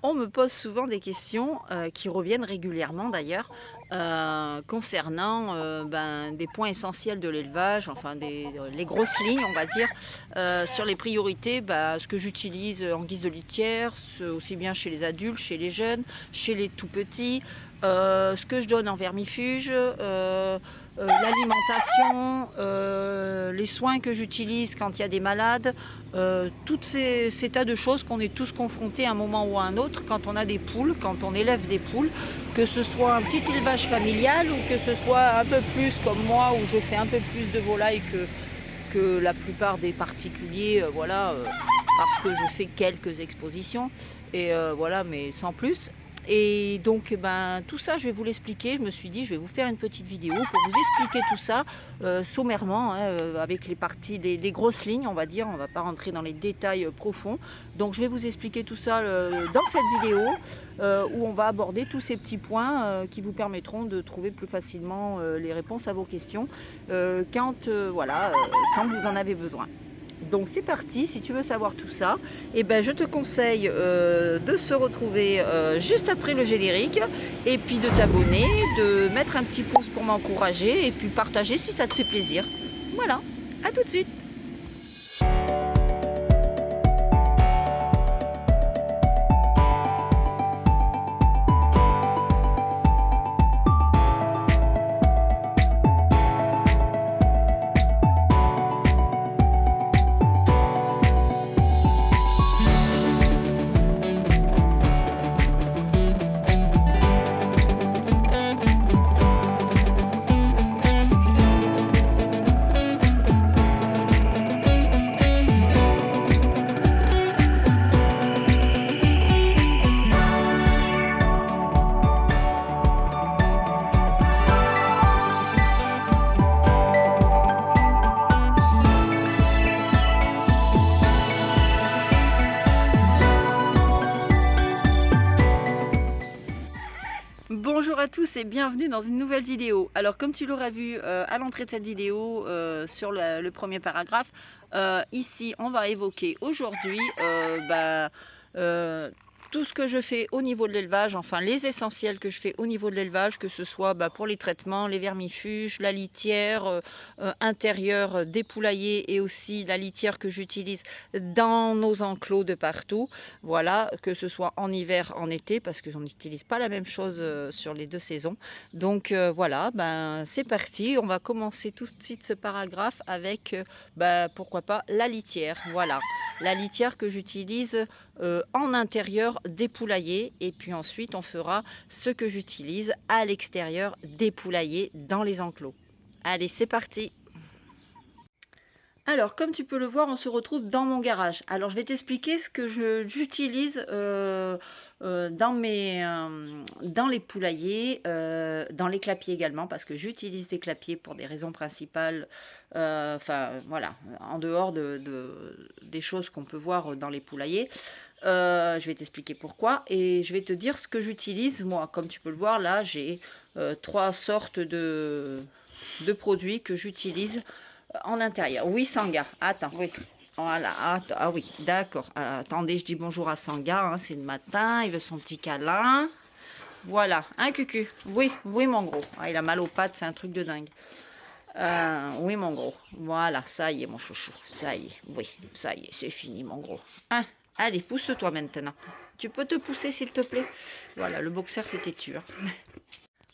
On me pose souvent des questions qui reviennent régulièrement d'ailleurs concernant des points essentiels de l'élevage, enfin les grosses lignes on va dire, sur les priorités, ce que j'utilise en guise de litière, aussi bien chez les adultes, chez les jeunes, chez les tout petits, ce que je donne en vermifuge, l'alimentation, les soins que j'utilise quand il y a des malades, toutes ces tas de choses qu'on est tous confrontés à un moment ou à un autre quand on a des poules, quand on élève des poules, que ce soit un petit élevage familial ou que ce soit un peu plus comme moi où je fais un peu plus de volailles que la plupart des particuliers, parce que je fais quelques expositions et voilà, mais sans plus. Et donc tout ça je vais vous l'expliquer. Je me suis dit je vais vous faire une petite vidéo pour vous expliquer tout ça sommairement, hein, avec les parties, les grosses lignes on va dire. On va pas rentrer dans les détails profonds, donc je vais vous expliquer tout ça dans cette vidéo où on va aborder tous ces petits points qui vous permettront de trouver plus facilement les réponses à vos questions quand vous en avez besoin. Donc c'est parti, si tu veux savoir tout ça, je te conseille de se retrouver juste après le générique et puis de t'abonner, de mettre un petit pouce pour m'encourager et puis partager si ça te fait plaisir. Voilà, à tout de suite. Bonjour à tous et bienvenue dans une nouvelle vidéo. Alors comme tu l'auras vu à l'entrée de cette vidéo sur le premier paragraphe, ici on va évoquer aujourd'hui tout ce que je fais au niveau de l'élevage, enfin les essentiels que je fais au niveau de l'élevage, que ce soit pour les traitements, les vermifuges, la litière intérieure des poulaillers et aussi la litière que j'utilise dans nos enclos de partout. Voilà, que ce soit en hiver, en été, parce que j'en utilise pas la même chose sur les deux saisons. Donc voilà, c'est parti. On va commencer tout de suite ce paragraphe avec, pourquoi pas, la litière. Voilà, la litière que j'utilise en intérieur des poulaillers, et puis ensuite on fera ce que j'utilise à l'extérieur des poulaillers dans les enclos. Allez, c'est parti. Alors, comme tu peux le voir, on se retrouve dans mon garage. Alors, je vais t'expliquer ce que j'utilise dans les poulaillers, dans les clapiers également, parce que j'utilise des clapiers pour des raisons principales, voilà, en dehors des choses qu'on peut voir dans les poulaillers. Je vais t'expliquer pourquoi et je vais te dire ce que j'utilise moi. Comme tu peux le voir, là, j'ai trois sortes de produits que j'utilise en intérieur. Oui, Sanga. Attends, oui. Voilà. Attends, ah oui, d'accord. Attendez, je dis bonjour à Sanga. Hein, c'est le matin. Il veut son petit câlin. Voilà. Un cucu. Oui, oui, mon gros. Ah, il a mal aux pattes. C'est un truc de dingue. Oui, mon gros. Voilà. Ça y est, mon chouchou. Ça y est. Oui, ça y est. C'est fini, mon gros. Hein, allez, pousse-toi maintenant. Tu peux te pousser, s'il te plaît? Voilà, le boxeur, c'était tu. Hein.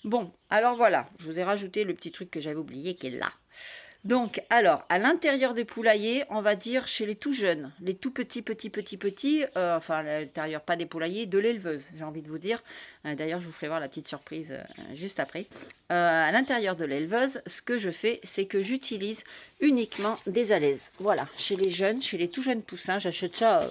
Bon, alors voilà. Je vous ai rajouté le petit truc que j'avais oublié qui est là. Donc, alors, à l'intérieur des poulaillers, on va dire chez les tout jeunes, les tout petits, enfin à l'intérieur, pas des poulaillers, de l'éleveuse, j'ai envie de vous dire. D'ailleurs, je vous ferai voir la petite surprise juste après. À l'intérieur de l'éleveuse, ce que je fais, c'est que j'utilise uniquement des alaises. Voilà, chez les jeunes, chez les tout jeunes poussins, j'achète ça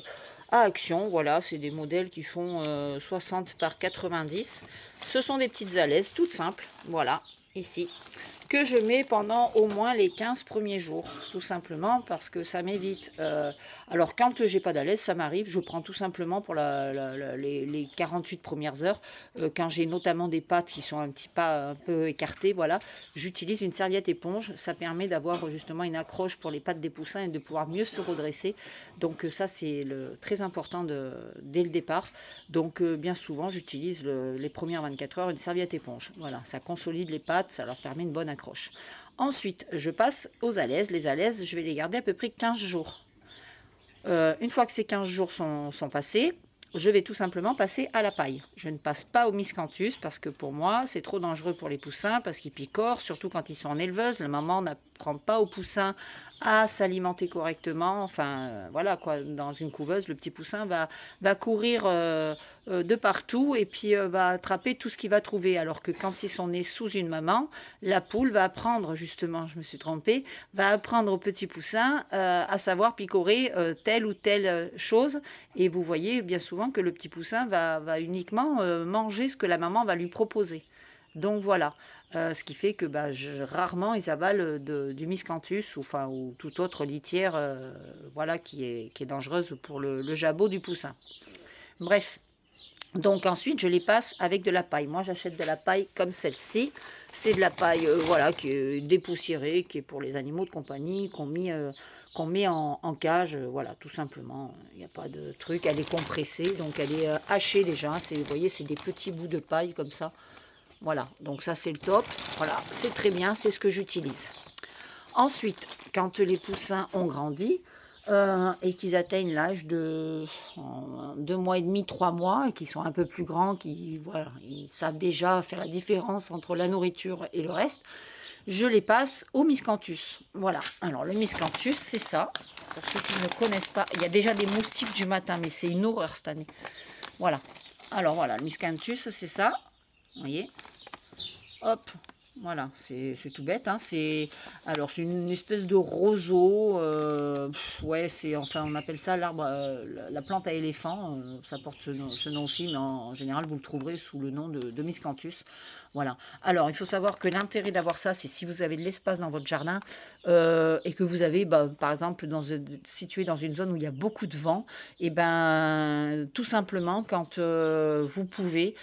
à Action. Voilà, c'est des modèles qui font 60 par 90. Ce sont des petites alaises, toutes simples, voilà, ici. que je mets pendant au moins les 15 premiers jours, tout simplement parce que ça m'évite. Alors quand j'ai pas d'alaise, ça m'arrive, je prends tout simplement pour les 48 premières heures, quand j'ai notamment des pâtes qui sont un peu écartées, voilà, j'utilise une serviette éponge, ça permet d'avoir justement une accroche pour les pattes des poussins et de pouvoir mieux se redresser. Donc ça c'est très important dès le départ. Donc bien souvent j'utilise les premières 24 heures une serviette éponge. Voilà, ça consolide les pattes, ça leur permet une bonne accroche. Ensuite, je passe aux alaises. Les alaises, je vais les garder à peu près 15 jours. Une fois que ces 15 jours sont passés, je vais tout simplement passer à la paille. Je ne passe pas au miscanthus parce que pour moi, c'est trop dangereux pour les poussins parce qu'ils picorent, surtout quand ils sont en éleveuse. La maman n'apprend pas aux poussins à s'alimenter correctement. Enfin, voilà quoi, dans une couveuse, le petit poussin va courir de partout et puis va attraper tout ce qu'il va trouver. Alors que quand ils sont nés sous une maman, la poule va apprendre, justement, je me suis trompée, va apprendre au petit poussin à savoir picorer telle ou telle chose. Et vous voyez bien souvent que le petit poussin va uniquement manger ce que la maman va lui proposer. Donc voilà, ce qui fait que rarement ils avalent du miscanthus ou toute autre litière voilà, qui est dangereuse pour le jabot du poussin. Bref, donc ensuite je les passe avec de la paille. Moi j'achète de la paille comme celle-ci. C'est de la paille voilà, qui est dépoussiérée, qui est pour les animaux de compagnie, qu'on met en cage, voilà, tout simplement. Il n'y a pas de truc, elle est compressée, donc elle est hachée déjà. Vous voyez, c'est des petits bouts de paille comme ça. Voilà, donc ça c'est le top. Voilà, c'est très bien, c'est ce que j'utilise. Ensuite, quand les poussins ont grandi et qu'ils atteignent l'âge de 2 mois et demi, 3 mois, et qu'ils sont un peu plus grands, voilà, ils savent déjà faire la différence entre la nourriture et le reste, je les passe au miscanthus. Voilà, alors le miscanthus, c'est ça. Pour ceux qui ne connaissent pas, il y a déjà des moustiques du matin, mais c'est une horreur cette année. Voilà, alors voilà, le miscanthus, c'est ça. Vous voyez, hop, voilà, c'est tout bête, hein. C'est une espèce de roseau, ouais, enfin on appelle ça l'arbre, la plante à éléphant, ça porte ce nom aussi, mais en général vous le trouverez sous le nom de miscanthus. Voilà. Alors il faut savoir que l'intérêt d'avoir ça, c'est si vous avez de l'espace dans votre jardin et que vous avez, par exemple, situé dans une zone où il y a beaucoup de vent, et tout simplement quand vous pouvez,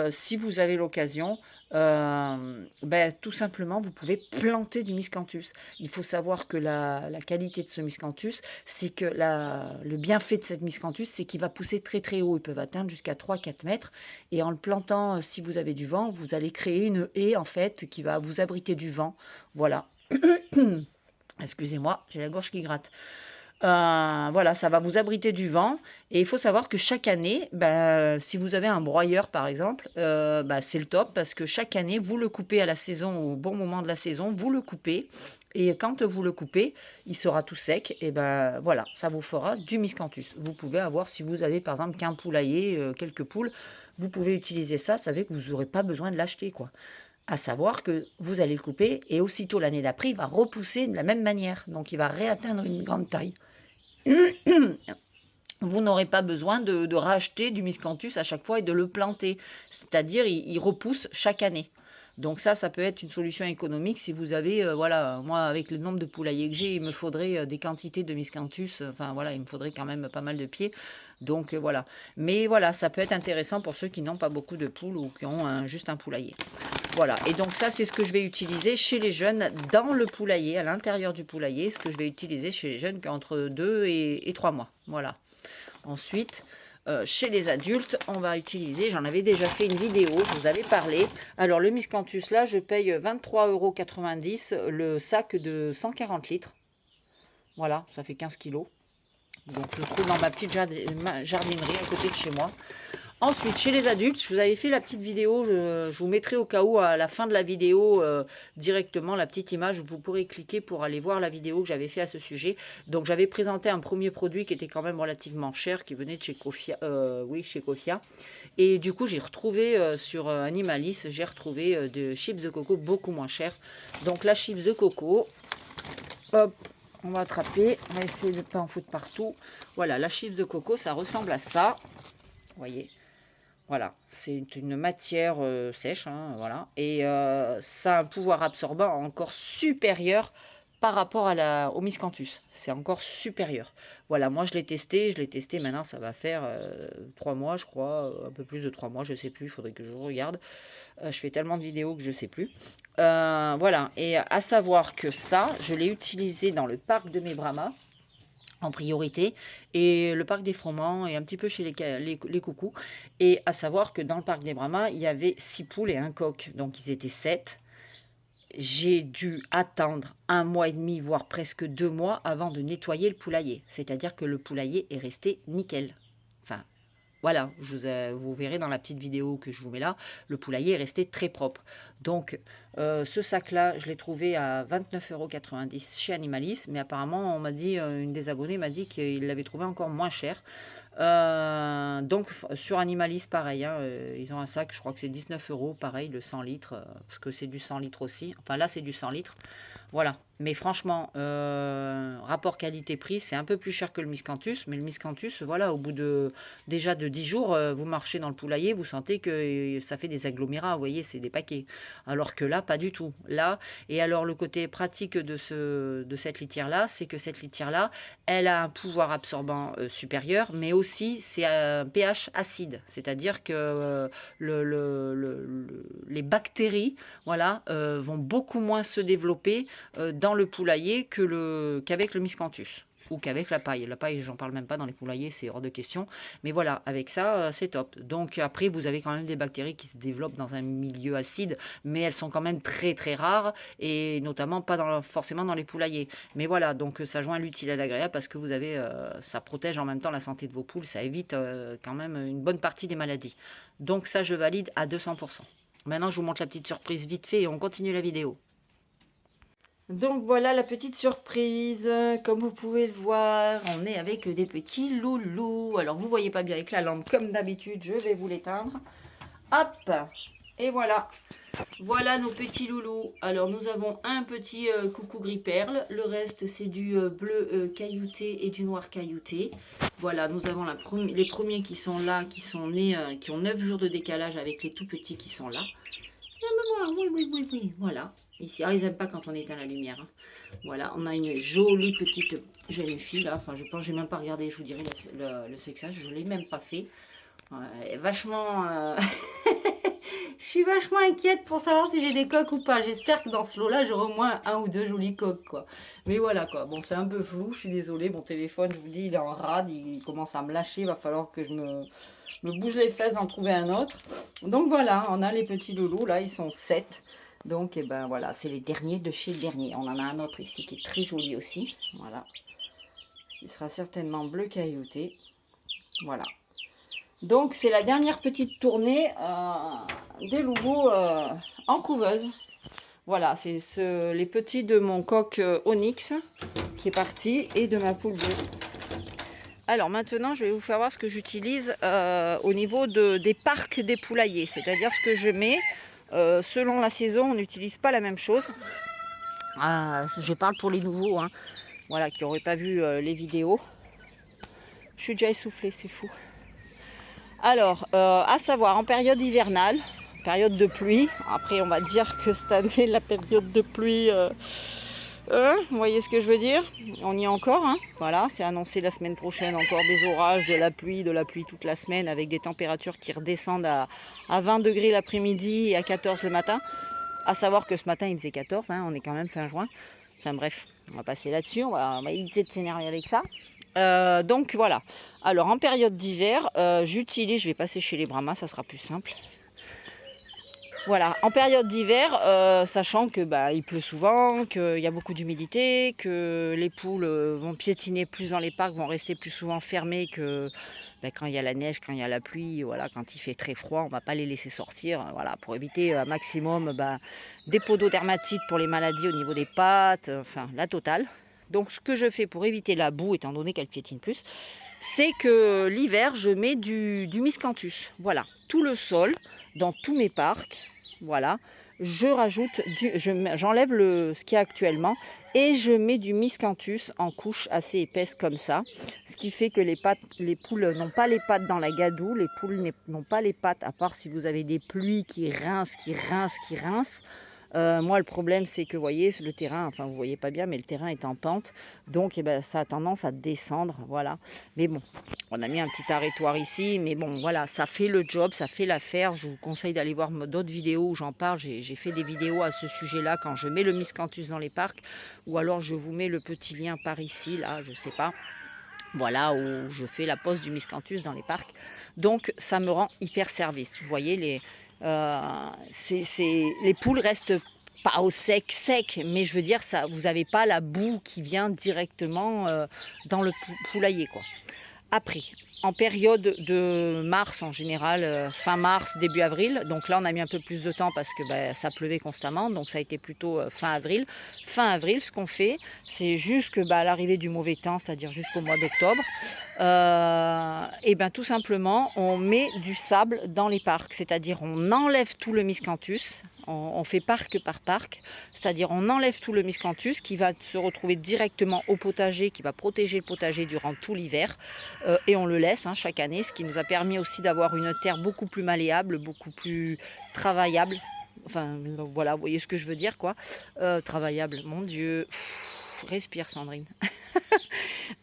si vous avez l'occasion, tout simplement vous pouvez planter du miscanthus. Il faut savoir que la qualité de ce miscanthus, c'est que le bienfait de cette miscanthus, c'est qu'il va pousser très très haut. Ils peuvent atteindre jusqu'à 3-4 mètres, et en le plantant, si vous avez du vent, vous allez créer une haie en fait qui va vous abriter du vent. Voilà. Excusez-moi, j'ai la gorge qui gratte. Voilà, ça va vous abriter du vent. Et il faut savoir que chaque année, si vous avez un broyeur par exemple, c'est le top parce que chaque année, vous le coupez à la saison, au bon moment de la saison, vous le coupez. Et quand vous le coupez, il sera tout sec. Et voilà, ça vous fera du miscanthus. Vous pouvez avoir, si vous avez par exemple qu'un poulailler, quelques poules, vous pouvez utiliser ça. Vous savez que vous n'aurez pas besoin de l'acheter, quoi. À savoir que vous allez le couper et aussitôt l'année d'après, il va repousser de la même manière. Donc il va réatteindre une grande taille. Vous n'aurez pas besoin de racheter du miscanthus à chaque fois et de le planter. C'est-à-dire, il repousse chaque année. Donc ça peut être une solution économique si vous avez, voilà, moi avec le nombre de poulaillers que j'ai, il me faudrait des quantités de miscanthus, enfin voilà, il me faudrait quand même pas mal de pieds. Donc voilà. Mais voilà, ça peut être intéressant pour ceux qui n'ont pas beaucoup de poules ou qui ont juste un poulailler. Voilà, et donc ça c'est ce que je vais utiliser chez les jeunes dans le poulailler, à l'intérieur du poulailler, ce que je vais utiliser chez les jeunes qui ont entre 2 et 3 mois. Voilà. Ensuite, chez les adultes, on va utiliser, j'en avais déjà fait une vidéo, je vous avais parlé. Alors le miscanthus là, je paye 23,90 € le sac de 140 litres. Voilà, ça fait 15 kilos. Donc je le trouve dans ma petite jardinerie à côté de chez moi. Ensuite, chez les adultes, je vous avais fait la petite vidéo, je vous mettrai au cas où à la fin de la vidéo directement la petite image, vous pourrez cliquer pour aller voir la vidéo que j'avais fait à ce sujet. Donc j'avais présenté un premier produit qui était quand même relativement cher, qui venait de chez Cofia, chez Cofia. Et du coup, j'ai retrouvé sur Animalis, j'ai retrouvé de chips de coco beaucoup moins cher. Donc la chips de coco, hop, on va attraper, on va essayer de ne pas en foutre partout. Voilà, la chips de coco, ça ressemble à ça, vous voyez. Voilà, c'est une matière sèche, hein, voilà, et ça a un pouvoir absorbant encore supérieur par rapport au miscanthus. C'est encore supérieur. Voilà, moi je l'ai testé maintenant, ça va faire 3 mois, je crois, un peu plus de 3 mois, je sais plus, il faudrait que je regarde. Je fais tellement de vidéos que je sais plus. Voilà, et à savoir que ça, je l'ai utilisé dans le parc de mes Brahmas en priorité, et le parc des Froment et un petit peu chez les coucous. Et à savoir que dans le parc des Brahmas, il y avait 6 poules et un coq, donc ils étaient 7. J'ai dû attendre 1 mois et demi, voire presque 2 mois avant de nettoyer le poulailler. C'est-à-dire que le poulailler est resté nickel. Enfin, voilà, vous verrez dans la petite vidéo que je vous mets là, le poulailler est resté très propre. Donc, ce sac-là, je l'ai trouvé à 29,90 € chez Animalis, mais apparemment, on m'a dit, une des abonnées m'a dit qu'il l'avait trouvé encore moins cher. Donc, sur Animalis, pareil, hein, ils ont un sac, je crois que c'est 19 €, pareil, le 100 litres, parce que c'est du 100 litres aussi. Enfin, là, c'est du 100 litres. Voilà, mais franchement, rapport qualité-prix, c'est un peu plus cher que le miscanthus, mais le miscanthus, voilà, au bout de déjà de 10 jours, vous marchez dans le poulailler, vous sentez que ça fait des agglomérats, vous voyez, c'est des paquets. Alors que là, pas du tout. Là, et alors le côté pratique de cette litière-là, c'est que cette litière-là, elle a un pouvoir absorbant supérieur, mais aussi c'est un pH acide, c'est-à-dire que les bactéries, voilà, vont beaucoup moins se développer dans le poulailler qu'avec le miscanthus ou qu'avec la paille. La paille, j'en parle même pas dans les poulaillers, c'est hors de question. Mais voilà, avec ça, c'est top. Donc après, vous avez quand même des bactéries qui se développent dans un milieu acide, mais elles sont quand même très très rares, et notamment pas forcément dans les poulaillers. Mais voilà, donc ça joint l'utile à l'agréable, parce que vous avez, ça protège en même temps la santé de vos poules, ça évite quand même une bonne partie des maladies. Donc ça, je valide à 200%. Maintenant, je vous montre la petite surprise vite fait et on continue la vidéo. Donc voilà la petite surprise, comme vous pouvez le voir, on est avec des petits loulous. Alors vous voyez pas bien avec la lampe comme d'habitude, je vais vous l'éteindre. Hop, et voilà, voilà nos petits loulous. Alors nous avons un petit coucou gris perle, le reste c'est du bleu caillouté et du noir caillouté. Voilà, nous avons les premiers qui sont là, qui sont nés, qui ont 9 jours de décalage, avec les tout petits qui sont là. Oui, voilà. Ici, ils n'aiment pas quand on éteint la lumière, hein. Voilà, on a une jolie petite jeune fille là. Enfin, je pense, j'ai même pas regardé, je vous dirai le sexage, je l'ai même pas fait. Vachement. Je suis vachement inquiète pour savoir si j'ai des coques ou pas. J'espère que dans ce lot-là, j'aurai au moins 1 ou 2 jolis coques, quoi. Mais voilà, quoi. Bon, c'est un peu flou, je suis désolée. Mon téléphone, je vous dis, il est en rade, il commence à me lâcher. Il va falloir que je me bouge les fesses d'en trouver un autre. Donc voilà, on a les petits loulous, là, ils sont 7. Donc, et ben voilà, c'est les derniers de chez dernier. On en a un autre ici qui est très joli aussi. Voilà. Il sera certainement bleu caillouté. Voilà. Donc, c'est la dernière petite tournée des loulous en couveuse. Voilà, c'est les petits de mon coq Onyx qui est parti, et de ma poule bleue. Alors maintenant, je vais vous faire voir ce que j'utilise au niveau des parcs des poulaillers. C'est-à-dire ce que je mets. Selon la saison, on n'utilise pas la même chose. Je parle pour les nouveaux, hein, voilà, qui n'auraient pas vu les vidéos. Je suis déjà essoufflée, c'est fou. Alors, à savoir, en période hivernale, période de pluie, après on va dire que cette année, la période de pluie, vous voyez ce que je veux dire? On y est encore, hein. Voilà, c'est annoncé la semaine prochaine, encore des orages, de la pluie toute la semaine, avec des températures qui redescendent à 20 degrés l'après-midi et à 14 le matin. À savoir que ce matin, il faisait 14, hein, on est quand même fin juin. Enfin bref, on va passer là-dessus, on va éviter de s'énerver avec ça. Donc voilà. Alors en période d'hiver, j'utilise, je vais passer chez les Brahmas, ça sera plus simple. Voilà, en période d'hiver, sachant que il pleut souvent, qu'il y a beaucoup d'humidité, que les poules vont piétiner plus dans les parcs, vont rester plus souvent fermées que quand il y a la neige, quand il y a la pluie, voilà, quand il fait très froid, on ne va pas les laisser sortir, voilà, pour éviter un maximum des pododermatites pour les maladies au niveau des pattes, enfin la totale. Donc ce que je fais pour éviter la boue, étant donné qu'elle piétine plus, c'est que l'hiver, je mets du miscanthus. Voilà, tout le sol, dans tous mes parcs, voilà, je rajoute j'enlève ce qu'il y a actuellement et je mets du miscanthus en couche assez épaisse comme ça. Ce qui fait que les poules n'ont pas les pattes dans la gadoue, les poules n'ont pas les pattes, à part si vous avez des pluies qui rincent, qui rincent, qui rincent. Moi, le problème, c'est que, vous voyez, le terrain, enfin, vous voyez pas bien, mais le terrain est en pente. Donc, eh ben, ça a tendance à descendre, voilà. Mais bon, on a mis un petit arrêtoir ici. Mais bon, voilà, ça fait le job, ça fait l'affaire. Je vous conseille d'aller voir d'autres vidéos où j'en parle. J'ai fait des vidéos à ce sujet-là quand je mets le miscanthus dans les parcs. Ou alors, je vous mets le petit lien par ici, là, je sais pas. Voilà, où je fais la pose du miscanthus dans les parcs. Donc, ça me rend hyper service. Vous voyez, les poules restent pas au sec, mais je veux dire, ça, vous n'avez pas la boue qui vient directement dans le poulailler, quoi. Après, en période de mars en général, fin mars, début avril, donc là on a mis un peu plus de temps parce que ça pleuvait constamment, donc ça a été plutôt fin avril. Fin avril, ce qu'on fait, c'est juste que à l'arrivée du mauvais temps, c'est-à-dire jusqu'au mois d'octobre, et tout simplement on met du sable dans les parcs, c'est-à-dire on enlève tout le miscanthus, on fait parc par parc, c'est-à-dire on enlève tout le miscanthus qui va se retrouver directement au potager, qui va protéger le potager durant tout l'hiver. Et on le laisse chaque année, ce qui nous a permis aussi d'avoir une terre beaucoup plus malléable, beaucoup plus travaillable. Enfin, voilà, vous voyez ce que je veux dire, quoi. Travaillable, mon Dieu. Respire, Sandrine.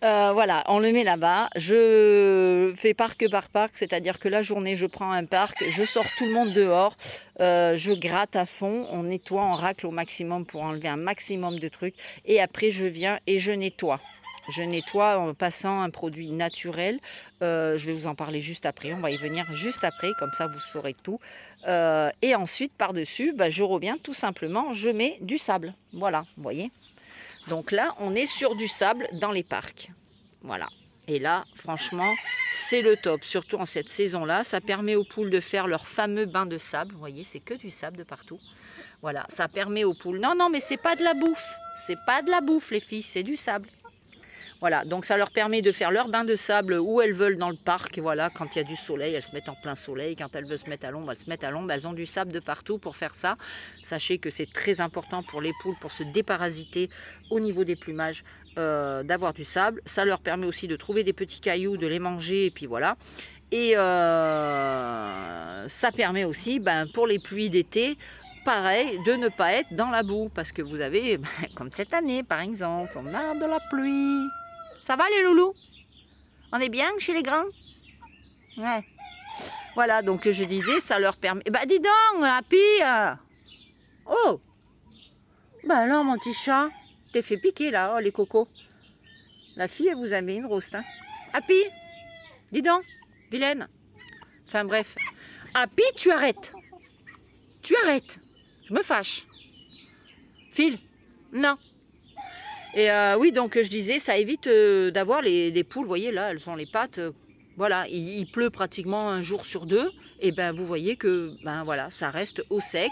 Voilà, on le met là-bas. Je fais parc par parc, c'est-à-dire que la journée, je prends un parc, je sors tout le monde dehors, je gratte à fond, on nettoie, on racle au maximum pour enlever un maximum de trucs. Et après, je viens et je nettoie. Je nettoie en passant un produit naturel. Je vais vous en parler juste après. On va y venir juste après, comme ça vous saurez tout. Et ensuite, par-dessus, je reviens tout simplement, je mets du sable. Voilà, vous voyez. Donc là, on est sur du sable dans les parcs. Voilà. Et là, franchement, c'est le top. Surtout en cette saison-là, ça permet aux poules de faire leur fameux bain de sable. Vous voyez, c'est que du sable de partout. Voilà, ça permet aux poules... Non, mais c'est pas de la bouffe. C'est pas de la bouffe, les filles, c'est du sable. Voilà, donc ça leur permet de faire leur bain de sable où elles veulent dans le parc. Voilà, quand il y a du soleil, elles se mettent en plein soleil. Quand elles veulent se mettre à l'ombre, elles se mettent à l'ombre. Elles ont du sable de partout pour faire ça. Sachez que c'est très important pour les poules, pour se déparasiter au niveau des plumages, d'avoir du sable. Ça leur permet aussi de trouver des petits cailloux, de les manger, et puis voilà. Et ça permet aussi, pour les pluies d'été, pareil, de ne pas être dans la boue. Parce que vous avez, comme cette année par exemple, on a de la pluie. Ça va les loulous? On est bien chez les grands? Ouais. Voilà, donc je disais, ça leur permet... dis donc, Happy. Oh. Alors, mon petit chat, t'es fait piquer là, oh les cocos. La fille, elle vous a mis une rouste. Happy, dis donc, vilaine. Enfin bref. Happy, tu arrêtes. Tu arrêtes. Je me fâche. File. Non. Et oui, donc je disais, ça évite d'avoir des poules, vous voyez là, elles ont les pattes, voilà, il pleut pratiquement un jour sur deux, et vous voyez que voilà, ça reste au sec,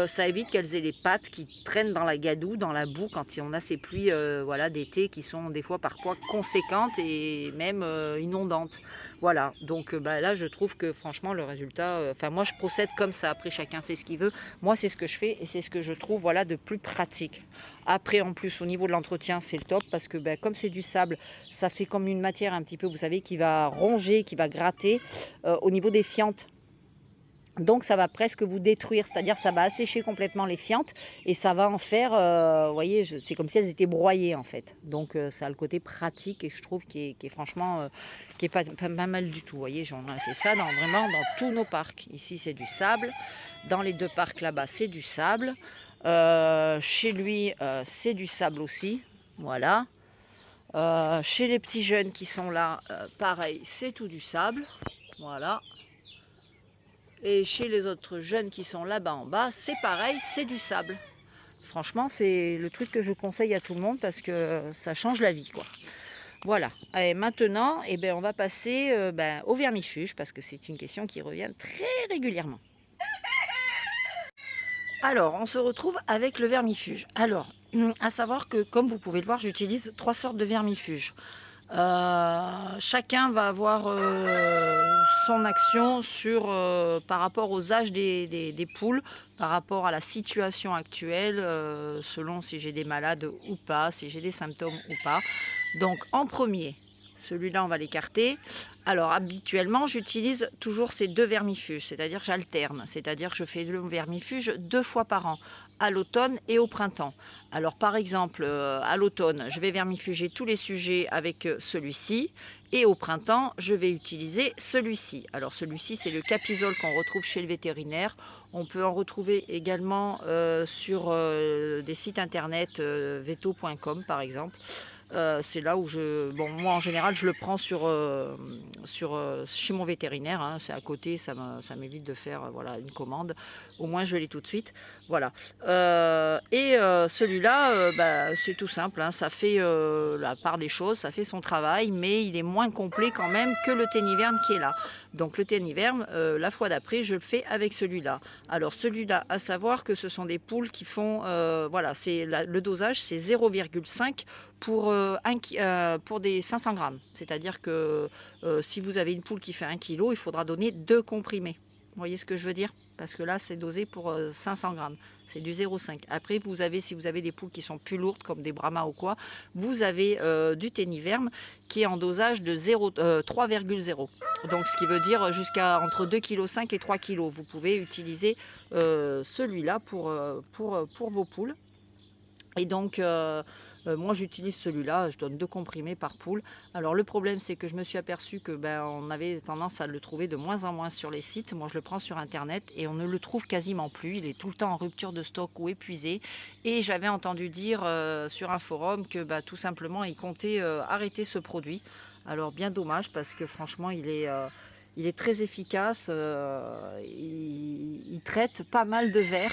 ça évite qu'elles aient les pattes qui traînent dans la gadoue, dans la boue, quand on a ces pluies voilà, d'été qui sont des fois parfois conséquentes et même inondantes. Voilà, donc là je trouve que franchement le résultat, moi je procède comme ça, après chacun fait ce qu'il veut, moi c'est ce que je fais et c'est ce que je trouve voilà, de plus pratique. Après en plus au niveau de l'entretien c'est le top parce que comme c'est du sable, ça fait comme une matière un petit peu, vous savez, qui va ronger, qui va gratter au niveau des fientes. Donc ça va presque vous détruire, c'est-à-dire ça va assécher complètement les fientes et ça va en faire, vous voyez, c'est comme si elles étaient broyées en fait. Donc ça a le côté pratique et je trouve qui est franchement qui est pas mal du tout. Vous voyez, on a fait ça vraiment dans tous nos parcs. Ici c'est du sable, dans les deux parcs là-bas c'est du sable, chez lui c'est du sable aussi, voilà. Chez les petits jeunes qui sont là, pareil, c'est tout du sable, voilà. Et chez les autres jeunes qui sont là-bas en bas, c'est pareil, c'est du sable. Franchement, c'est le truc que je conseille à tout le monde parce que ça change la vie, quoi. Voilà. Et maintenant, on va passer au vermifuge parce que c'est une question qui revient très régulièrement. Alors, on se retrouve avec le vermifuge. Alors, à savoir que, comme vous pouvez le voir, j'utilise 3 sortes de vermifuge. Chacun va avoir son action sur, par rapport aux âges des poules, par rapport à la situation actuelle, selon si j'ai des malades ou pas, si j'ai des symptômes ou pas. Donc en premier, celui-là on va l'écarter. Alors habituellement j'utilise toujours ces deux vermifuges, c'est-à-dire que j'alterne, c'est-à-dire que je fais le vermifuge 2 fois par an, à l'automne et au printemps. Alors par exemple, à l'automne, je vais vermifuger tous les sujets avec celui-ci et au printemps, je vais utiliser celui-ci. Alors celui-ci, c'est le Capisol qu'on retrouve chez le vétérinaire. On peut en retrouver également sur des sites internet veto.com par exemple. C'est là où moi en général je le prends chez mon vétérinaire, hein, c'est à côté, ça m'évite de faire voilà, une commande, au moins je l'ai tout de suite, voilà. Celui-là, c'est tout simple, hein, ça fait la part des choses, ça fait son travail, mais il est moins complet quand même que le Téniverne qui est là. Donc le Téniverne, la fois d'après, je le fais avec celui-là. Alors celui-là, à savoir que ce sont des poules qui font, voilà, le dosage c'est 0,5 pour des 500 grammes. C'est-à-dire que si vous avez une poule qui fait 1 kg, il faudra donner 2 comprimés. Vous voyez ce que je veux dire? Parce que là, c'est dosé pour 500 grammes. C'est du 0,5. Après, si vous avez des poules qui sont plus lourdes, comme des Brahmas ou quoi, vous avez du Téniverne qui est en dosage de 3,0. Donc, ce qui veut dire jusqu'à entre 2,5 kg et 3 kg. Vous pouvez utiliser celui-là pour vos poules. Et donc, moi j'utilise celui-là, je donne 2 comprimés par poule. Alors le problème c'est que je me suis aperçue que on avait tendance à le trouver de moins en moins sur les sites. Moi je le prends sur internet et on ne le trouve quasiment plus. Il est tout le temps en rupture de stock ou épuisé. Et j'avais entendu dire sur un forum que tout simplement ils comptaient arrêter ce produit. Alors bien dommage parce que franchement il est très efficace, il traite pas mal de vers,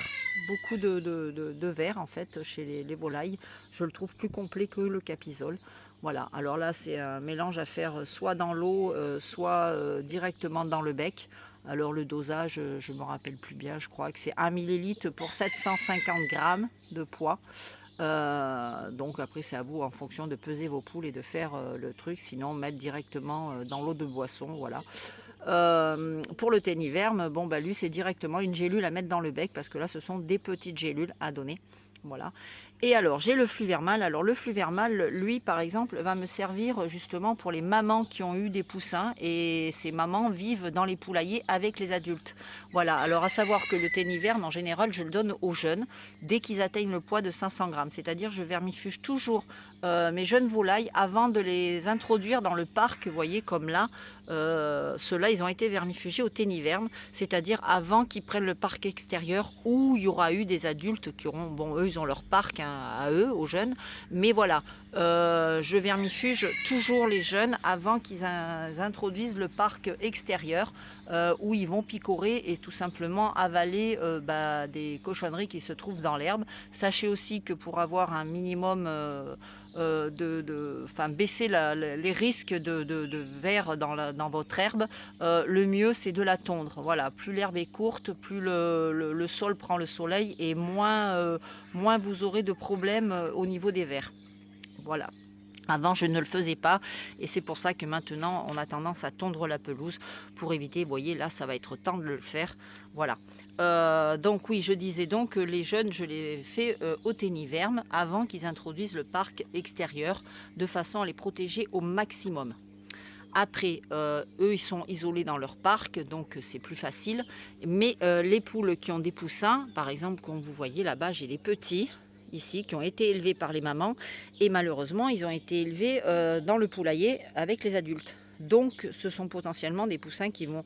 beaucoup de vers en fait chez les volailles. Je le trouve plus complet que le Capisol. Voilà, alors là c'est un mélange à faire soit dans l'eau, soit directement dans le bec. Alors le dosage, je ne me rappelle plus bien, je crois que c'est 1 millilitre pour 750 grammes de poids. Donc après c'est à vous en fonction de peser vos poules et de faire le truc, sinon mettre directement dans l'eau de boisson, voilà. Pour le Téniverne, lui c'est directement une gélule à mettre dans le bec parce que là ce sont des petites gélules à donner, voilà. Et alors j'ai le Fluvermal. Alors le Fluvermal, lui par exemple, va me servir justement pour les mamans qui ont eu des poussins, et ces mamans vivent dans les poulaillers avec les adultes. Voilà, alors à savoir que le Téniverne en général je le donne aux jeunes dès qu'ils atteignent le poids de 500 grammes, c'est-à-dire je vermifuge toujours mes jeunes volailles avant de les introduire dans le parc, vous voyez comme là. Ceux-là, ils ont été vermifugés au Téniverne, c'est-à-dire avant qu'ils prennent le parc extérieur où il y aura eu des adultes qui auront, eux, ils ont leur parc hein, à eux, aux jeunes. Mais voilà, je vermifuge toujours les jeunes avant qu'ils introduisent le parc extérieur où ils vont picorer et tout simplement avaler des cochonneries qui se trouvent dans l'herbe. Sachez aussi que pour avoir un minimum baisser les risques de vers dans votre herbe, le mieux c'est de la tondre. Voilà, plus l'herbe est courte, plus le sol prend le soleil et moins vous aurez de problèmes au niveau des vers. Voilà. Avant, je ne le faisais pas et c'est pour ça que maintenant, on a tendance à tondre la pelouse pour éviter, vous voyez, là, ça va être temps de le faire. Voilà. Donc oui, je disais donc que les jeunes, je les fais au Téniverne avant qu'ils introduisent le parc extérieur de façon à les protéger au maximum. Après, eux, ils sont isolés dans leur parc, donc c'est plus facile. Mais les poules qui ont des poussins, par exemple, comme vous voyez là-bas, j'ai des petits ici qui ont été élevés par les mamans et malheureusement ils ont été élevés dans le poulailler avec les adultes. Donc ce sont potentiellement des poussins qui vont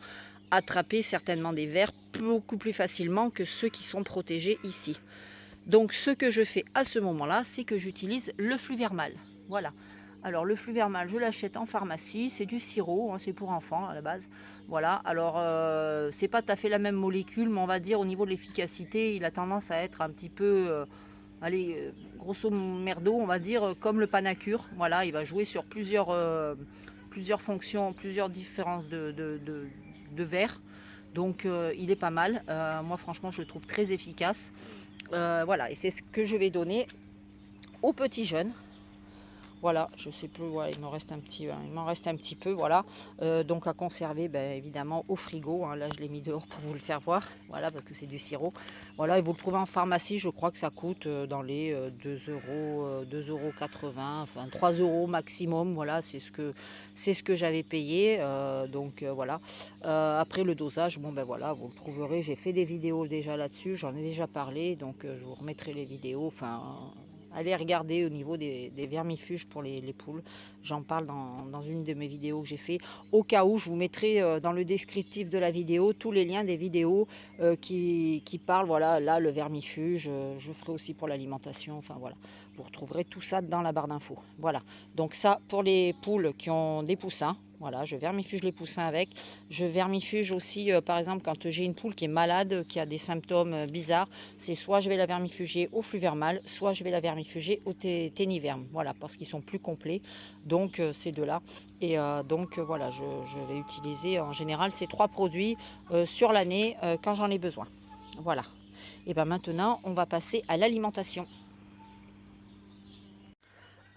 attraper certainement des vers beaucoup plus facilement que ceux qui sont protégés ici. Donc ce que je fais à ce moment-là, c'est que j'utilise le Fluvermal. Voilà. Alors le Fluvermal, je l'achète en pharmacie, c'est du sirop, hein, c'est pour enfants à la base. Voilà, alors c'est pas tout à fait la même molécule, mais on va dire au niveau de l'efficacité, il a tendance à être un petit peu grosso merdo, on va dire, comme le Panacur. Voilà, il va jouer sur plusieurs fonctions, plusieurs différences de verre. Donc il est pas mal. Moi franchement je le trouve très efficace. Voilà, et c'est ce que je vais donner aux petits jeunes. Voilà, je sais plus, voilà, il m'en reste un petit peu, voilà. Donc à conserver, ben, évidemment, au frigo, hein. Là, je l'ai mis dehors pour vous le faire voir, voilà, parce que c'est du sirop. Voilà, et vous le trouvez en pharmacie, je crois que ça coûte dans les 2,80 €, enfin 3 € maximum, voilà, c'est ce que j'avais payé. Donc voilà. Après le dosage, bon ben voilà, vous le trouverez, j'ai fait des vidéos déjà là-dessus, j'en ai déjà parlé, donc je vous remettrai les vidéos, enfin... Allez regarder au niveau des vermifuges pour les poules. J'en parle dans une de mes vidéos que j'ai fait. Au cas où, je vous mettrai dans le descriptif de la vidéo tous les liens des vidéos qui parlent. Voilà, là, le vermifuge, je ferai aussi pour l'alimentation. Enfin, voilà. Vous retrouverez tout ça dans la barre d'infos. Voilà. Donc ça, pour les poules qui ont des poussins. Voilà, je vermifuge les poussins avec. Je vermifuge aussi, par exemple, quand j'ai une poule qui est malade, qui a des symptômes bizarres, c'est soit je vais la vermifuger au fluvermal, soit je vais la vermifuger au téniverme. Voilà, parce qu'ils sont plus complets. Donc, ces deux-là. Et donc, voilà, je vais utiliser en général ces 3 produits sur l'année quand j'en ai besoin. Voilà. Et bien maintenant, on va passer à l'alimentation.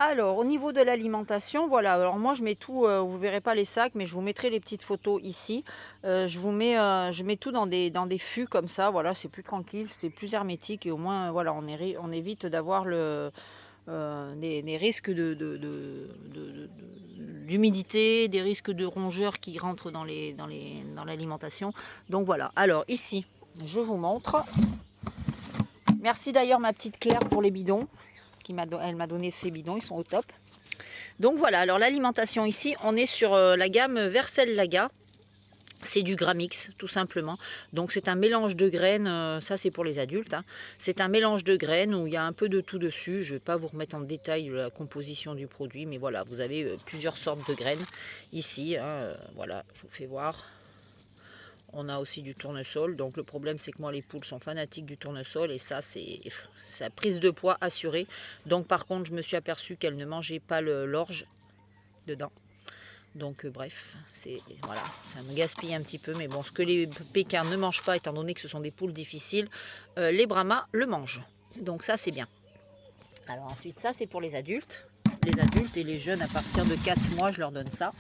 Alors, au niveau de l'alimentation, voilà. Alors moi, je mets tout. Vous verrez pas les sacs, mais je vous mettrai les petites photos ici. Je mets tout dans des fûts comme ça. Voilà, c'est plus tranquille, c'est plus hermétique et au moins, voilà, on évite d'avoir des risques d'humidité, des risques de rongeurs qui rentrent dans l'alimentation. Donc voilà. Alors ici, je vous montre. Merci d'ailleurs ma petite Claire pour les bidons. Elle m'a donné ces bidons, ils sont au top. Donc voilà, alors l'alimentation ici, on est sur la gamme Versel Laga. C'est du Gramix, tout simplement. Donc c'est un mélange de graines, ça c'est pour les adultes. Hein. C'est un mélange de graines où il y a un peu de tout dessus. Je ne vais pas vous remettre en détail la composition du produit, mais voilà, vous avez plusieurs sortes de graines ici. Hein, voilà, je vous fais voir. On a aussi du tournesol. Donc le problème c'est que moi les poules sont fanatiques du tournesol et ça c'est sa prise de poids assurée. Donc par contre je me suis aperçue qu'elle ne mangeait pas l'orge dedans. Donc bref, voilà, ça me gaspille un petit peu. Mais bon, ce que les pékins ne mangent pas, étant donné que ce sont des poules difficiles, les brahmas le mangent. Donc ça c'est bien. Alors ensuite ça c'est pour les adultes. Les adultes et les jeunes à partir de 4 mois, je leur donne ça.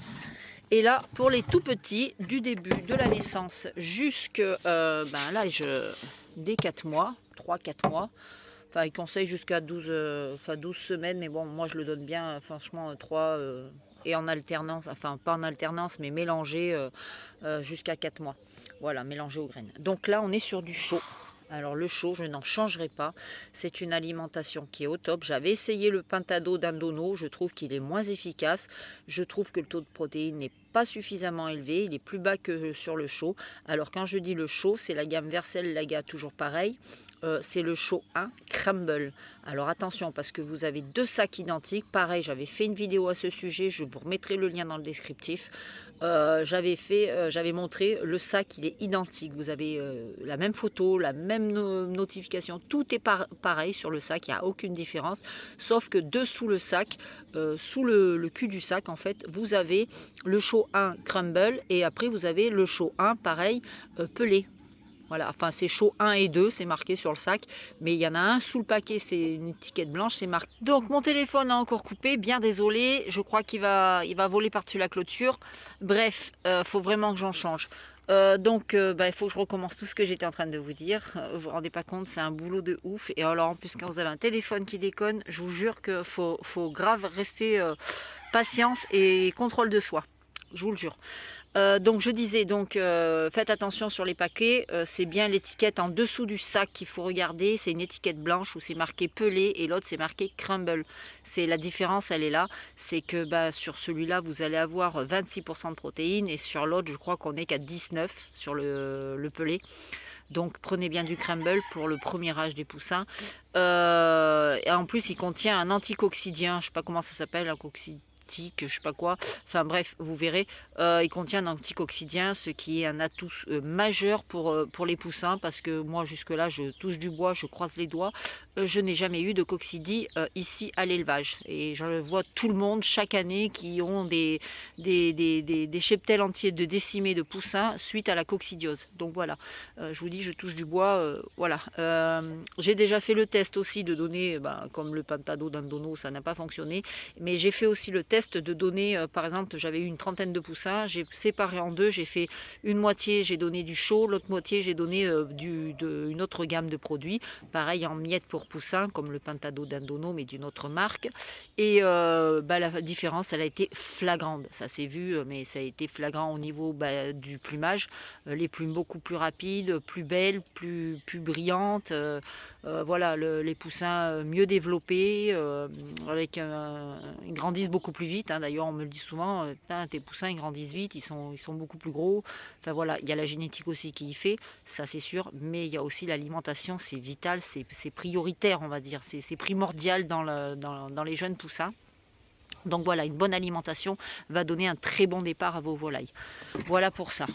Et là, pour les tout petits, du début de la naissance jusqu'à l'âge des 4 mois, 3-4 mois, enfin, ils conseillent jusqu'à 12 semaines, mais bon, moi je le donne bien, franchement, 3 et en alternance, enfin, pas en alternance, mais mélangé jusqu'à 4 mois. Voilà, mélangé aux graines. Donc là, on est sur du chaud. Alors le chaud, je n'en changerai pas. C'est une alimentation qui est au top. J'avais essayé le Pintado d'Andono. Je trouve qu'il est moins efficace. Je trouve que le taux de protéines n'est pas suffisamment élevé. Il est plus bas que sur le chaud. Alors quand je dis le chaud, c'est la gamme Versel Laga, toujours pareil. C'est le chaud 1 Crumble. Alors attention parce que vous avez 2 sacs identiques. Pareil, j'avais fait une vidéo à ce sujet. Je vous remettrai le lien dans le descriptif. J'avais montré le sac, il est identique. Vous avez la même photo, la même notification. Tout est pareil sur le sac. Il n'y a aucune différence. Sauf que dessous le sac, sous le cul du sac, en fait, vous avez le chaud 1 Crumble. Et après, vous avez le chaud 1, pareil, pelé. Voilà, enfin c'est chaud 1 et 2, c'est marqué sur le sac. Mais il y en a un sous le paquet, c'est une étiquette blanche, c'est marqué. Donc mon téléphone a encore coupé, bien désolé. Je crois qu'il va voler par-dessus la clôture. Bref, faut vraiment que j'en change. Il faut que je recommence tout ce que j'étais en train de vous dire. Vous vous rendez pas compte, c'est un boulot de ouf. Et alors en plus, quand vous avez un téléphone qui déconne, je vous jure qu'il faut grave rester patience et contrôle de soi. Je vous le jure. Donc je disais, faites attention sur les paquets, c'est bien l'étiquette en dessous du sac qu'il faut regarder, c'est une étiquette blanche où c'est marqué pelé et l'autre c'est marqué crumble. C'est la différence, elle est là, c'est que sur celui-là vous allez avoir 26% de protéines et sur l'autre je crois qu'on est qu'à 19 sur le pelé. Donc prenez bien du crumble pour le premier âge des poussins. Et en plus il contient un anticoccidien, je ne sais pas comment ça s'appelle, un probiotiques, je sais pas quoi. Enfin bref, vous verrez, il contient un anticoccidien, ce qui est un atout majeur pour les poussins, parce que moi jusque-là, je touche du bois, je croise les doigts, je n'ai jamais eu de coccidie ici à l'élevage. Et je vois tout le monde chaque année qui ont des cheptels entiers de décimés de poussins suite à la coccidiose. Donc voilà, je vous dis, je touche du bois, voilà. J'ai déjà fait le test aussi de donner, comme le Pentado d'Andono, ça n'a pas fonctionné, mais j'ai fait aussi le test de donner, par exemple, j'avais eu une trentaine de poussins, j'ai séparé en deux, j'ai fait une moitié, j'ai donné du chaud, l'autre moitié, j'ai donné une autre gamme de produits, pareil en miettes pour poussins, comme le Pentado d'Andono, mais d'une autre marque. Et la différence, elle a été flagrante, ça s'est vu, mais ça a été flagrant au niveau du plumage. Les plumes beaucoup plus rapides, plus belles, plus brillantes. Voilà, les poussins mieux développés, ils grandissent beaucoup plus vite. Hein. D'ailleurs, on me le dit souvent, tes poussins ils grandissent vite, ils sont beaucoup plus gros. Enfin voilà, il y a la génétique aussi qui y fait, ça c'est sûr, mais il y a aussi l'alimentation, c'est vital, c'est prioritaire, on va dire, c'est primordial dans les jeunes poussins. Donc voilà, une bonne alimentation va donner un très bon départ à vos volailles. Voilà pour ça.